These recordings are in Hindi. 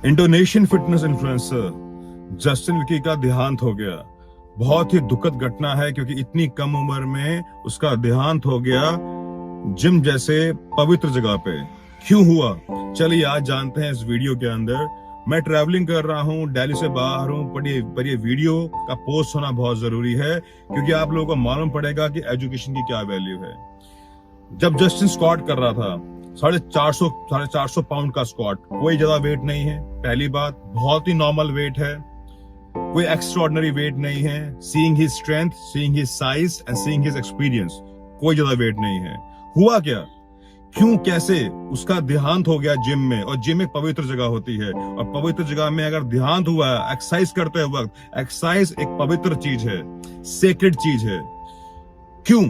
Indonesian fitness influencer Justin Vicky का देहांत हो गया। बहुत ही दुखद घटना है क्योंकि इतनी कम उम्र में उसका देहांत हो गया जिम जैसे पवित्र जगह पे। क्यों हुआ, चलिए आज जानते हैं इस वीडियो के अंदर। मैं ट्रैवलिंग कर रहा हूँ, दिल्ली से बाहर हूँ, पर ये वीडियो का पोस्ट होना बहुत जरूरी है क्योंकि आप लोगों को मालूम पड़ेगा कि एजुकेशन की क्या वैल्यू है। जब जस्टिन स्क्वाट कर रहा था 450 पाउंड का स्क्वाट, कोई ज्यादा वेट नहीं है, पहली बात बहुत ही नॉर्मल वेट है, कोई एक्स्ट्राऑर्डिनरी वेट नहीं है। Seeing his strength, seeing his size and seeing his experience, कोई ज्यादा वेट नहीं है। हुआ क्या, क्यों, कैसे उसका देहांत हो गया जिम में। और जिम एक पवित्र जगह होती है और पवित्र जगह में अगर देहांत हुआ है एक्सरसाइज करते वक्त, एक्सरसाइज एक पवित्र चीज है, सेक्रेड चीज है। क्यों,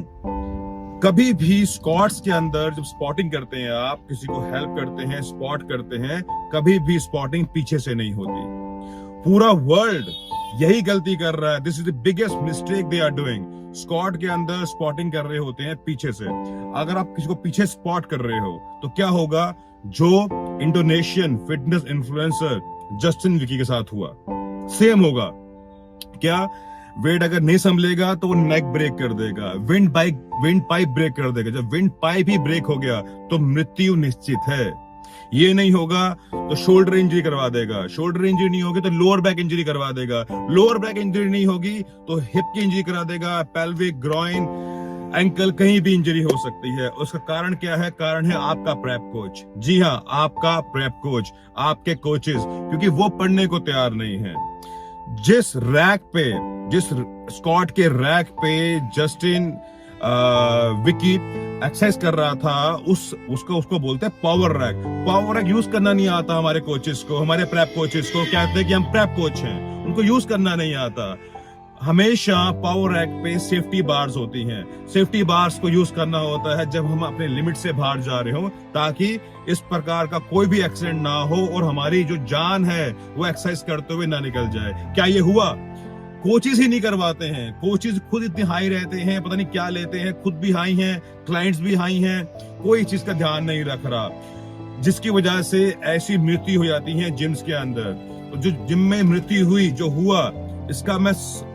कभी भी स्क्वाट्स के अंदर जब स्पॉटिंग करते हैं, आप किसी को हेल्प करते हैं, स्पॉट करते हैं, कभी भी स्पॉटिंग पीछे से नहीं होती। पूरा वर्ल्ड यही गलती कर रहा है। This is the biggest mistake they are doing. Squat के अंदर स्पॉटिंग कर रहे होते हैं पीछे से। अगर आप किसी को पीछे स्पॉट कर रहे हो तो क्या होगा, जो Indonesian fitness influencer Justin Vicky के साथ हुआ सेम होगा। क्या, वेट अगर नहीं संभलेगा तो वो नेक ब्रेक कर देगा, विंड पाइप ब्रेक कर देगा। जब विंड पाइप ही ब्रेक हो गया तो मृत्यु निश्चित है। ये नहीं होगा तो शोल्डर इंजरी करवा देगा, शोल्डर इंजरी नहीं होगी तो लोअर बैक इंजरी करवा देगा, लोअर बैक इंजरी नहीं होगी तो हिप की इंजरी करा देगा, पेल्विक, ग्रॉइन, एंकल, कहीं भी इंजरी हो सकती है। उसका कारण क्या है, कारण है आपका प्रेप कोच। जी हाँ, आपका प्रेप कोच, आपके कोचेस, क्योंकि वो पढ़ने को तैयार नहीं है। जिस स्क्वाट के रैक पे जस्टिन विकी एक्सरसाइज कर रहा था, उसको बोलते हैं power rack. Power rack use करना नहीं आता हमारे कोचेस को, हमारे प्रेप कोचेस को। कहते हैं कि हम प्रेप कोच हैं, उनको यूज करना नहीं आता। हमेशा पावर रैक पे सेफ्टी बार्स होती हैं। सेफ्टी बार्स को यूज करना होता है जब हम अपने लिमिट से बाहर जा रहे हो, ताकि इस प्रकार का कोई भी एक्सीडेंट ना हो और हमारी जो जान है वो एक्सरसाइज करते हुए ना निकल जाए। क्या ये हुआ? कोचेस ही नहीं करवाते हैं। कोचेस खुद इतने हाई रहते हैं, पता नहीं क्या लेते हैं, खुद भी हाई हैं, क्लाइंट्स भी हाई हैं, कोई चीज का ध्यान नहीं रख रहा, जिसकी वजह से ऐसी मृत्यु हो जाती है जिम्स के अंदर। तो जो जिम में मृत्यु हुई, जो हुआ, इसका मैं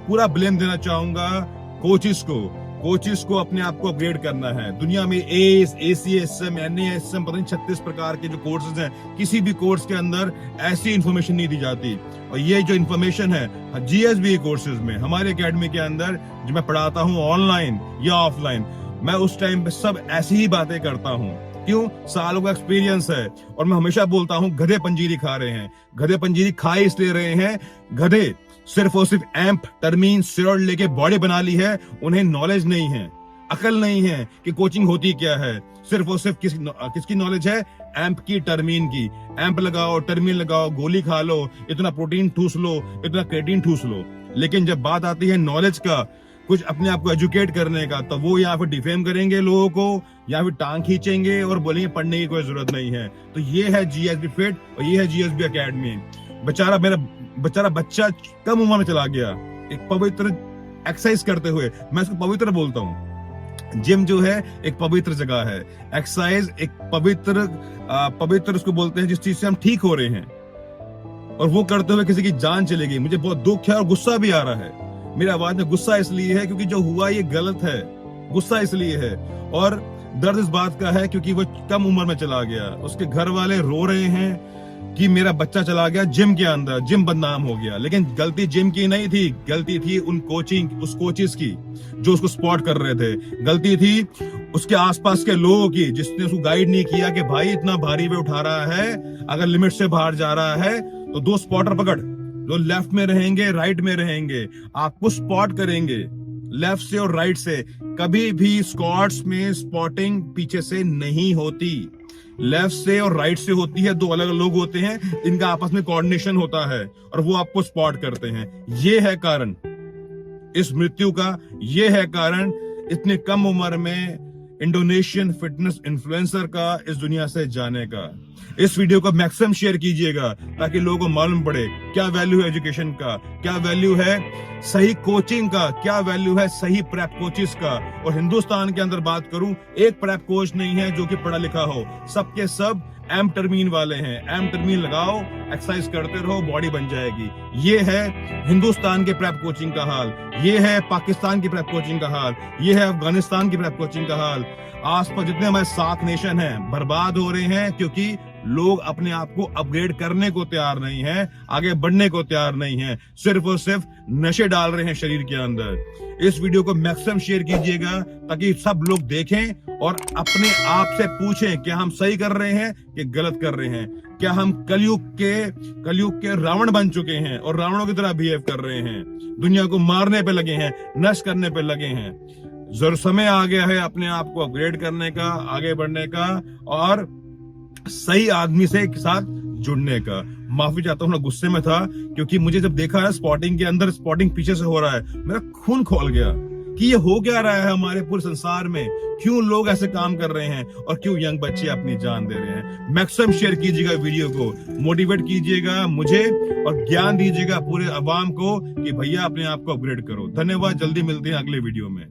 पूरा ब्लेम देना चाहूंगा कोचेस को। कोचेस को अपने आप को अपग्रेड करना है। दुनिया में एस, ACSM, NASM, पता नहीं 36 प्रकार के जो कोर्सेज हैं, किसी भी कोर्स के अंदर ऐसी इंफॉर्मेशन नहीं दी जाती। और ये जो इंफॉर्मेशन है GSB कोर्सेज में, हमारे एकेडमी के अंदर जो मैं पढ़ाता हूँ ऑनलाइन या ऑफलाइन, मैं उस टाइम पे सब ऐसी ही बातें करता हूँ। क्यों? सालों का एक्सपीरियंस है। और मैं हमेशा बोलता हूँ, गधे पंजीरी खा रहे हैं। गधे पंजीरी खा इसलिए रहे हैं, गधे सिर्फ और सिर्फ एम्प, टर्मीन, स्टेरॉइड लेके बॉडी बना ली है। उन्हें नॉलेज नहीं है, अकल नहीं है कि कोचिंग होती क्या है। सिर्फ और सिर्फ किसकी नॉलेज है? एम्प की, टर्मीन की। एम्प लगाओ, टर्मीन लगाओ, गोली खा लो, इतना प्रोटीन ठूस लो, इतना क्रेटीन ठूस लो। लेकिन जब बात आती है नॉलेज का, कुछ अपने आप को एजुकेट करने का, तो वो या फिर डिफेम करेंगे लोगों को, या फिर टांग खींचेंगे और बोलेंगे पढ़ने की कोई जरूरत नहीं है। तो ये है GSB फिट और ये है GSB एकेडमी। बेचारा बच्चा कम उम्र में चला गया एक पवित्र एक्सरसाइज करते हुए। मैं इसको पवित्र बोलता हूँ। जिम जो है एक पवित्र जगह है, एक्सरसाइज एक पवित्र उसको बोलते हैं जिस चीज से हम ठीक हो रहे हैं, और वो करते हुए किसी की जान चली गई। मुझे बहुत दुख है और गुस्सा भी आ रहा है। मेरी आवाज में गुस्सा इसलिए है क्योंकि जो हुआ ये गलत है। गुस्सा इसलिए है और दर्द इस बात का है क्योंकि वो कम उम्र में चला गया। उसके घर वाले रो रहे हैं कि मेरा बच्चा चला गया जिम के अंदर, जिम बदनाम हो गया। लेकिन गलती जिम की नहीं थी, गलती थी उस कोचेस की जो उसको स्पॉट कर रहे थे। गलती थी उसके आसपास के लोगों की, जिसने उसको गाइड नहीं किया कि भाई इतना भारी वे उठा रहा है, अगर लिमिट से बाहर जा रहा है तो 2 स्पॉटर पकड़, जो लेफ्ट में रहेंगे, राइट में रहेंगे, आपको स्पॉट करेंगे लेफ्ट से और राइट से। कभी भी स्क्वाट्स में स्पॉटिंग पीछे से नहीं होती, लेफ्ट से और राइट से होती है। 2 अलग अलग लोग होते हैं, इनका आपस में कोऑर्डिनेशन होता है और वो आपको स्पॉट करते हैं। ये है कारण इस मृत्यु का, ये है कारण इतने कम उम्र में इंडोनेशियन फिटनेस इन्फ्लुएंसर का इस दुनिया से जाने का। इस वीडियो को मैक्सिमम शेयर कीजिएगा ताकि लोगों को मालूम पड़े क्या वैल्यू है एजुकेशन का, क्या वैल्यू है सही कोचिंग का, क्या वैल्यू है सही प्रेप कोचेस का। और हिंदुस्तान के अंदर बात करूं, एक प्रेप कोच नहीं है जो कि पढ़ा लिखा हो, सबके सब एम्फेटामिन वाले हैं, एम्फेटामिन लगाओ, एक्सरसाइज करते रहो, बॉडी बन जाएगी। ये है हिंदुस्तान के प्रेप कोचिंग का हाल, ये है पाकिस्तान की प्रेप कोचिंग का हाल, ये है अफगानिस्तान की प्रेप कोचिंग का हाल। आसपास जितने हमारे सार्क नेशन हैं बर्बाद हो रहे हैं क्योंकि लोग अपने आप को अपग्रेड करने को तैयार नहीं हैं, आगे बढ़ने को तैयार नहीं हैं, सिर्फ और सिर्फ नशे डाल रहे हैं शरीर के अंदर। इस वीडियो को मैक्सिमम शेयर कीजिएगा ताकि सब लोग देखें और अपने आप से पूछें क्या हम सही कर रहे हैं कि गलत कर रहे हैं, क्या हम कलयुग के रावण बन चुके हैं और रावणों की तरह बिहेव कर रहे हैं, दुनिया को मारने पे लगे हैं, नष्ट करने पे लगे हैं। जरूर समय आ गया है अपने आप को अपग्रेड करने का, आगे बढ़ने का और सही आदमी से एक साथ जुड़ने का। माफी चाहता हूं, मैं गुस्से में था क्योंकि मुझे जब देखा है स्पॉटिंग के अंदर स्पॉटिंग पीछे से हो रहा है, मेरा खून खोल गया कि ये हो क्या रहा है हमारे पूरे संसार में, क्यों लोग ऐसे काम कर रहे हैं और क्यों यंग बच्चे अपनी जान दे रहे हैं। मैक्सिमम शेयर कीजिएगा वीडियो को, मोटिवेट कीजिएगा मुझे और ज्ञान दीजिएगा पूरे अवाम को कि भैया अपने आप को अपग्रेड करो। धन्यवाद, जल्दी मिलते हैं अगले वीडियो में।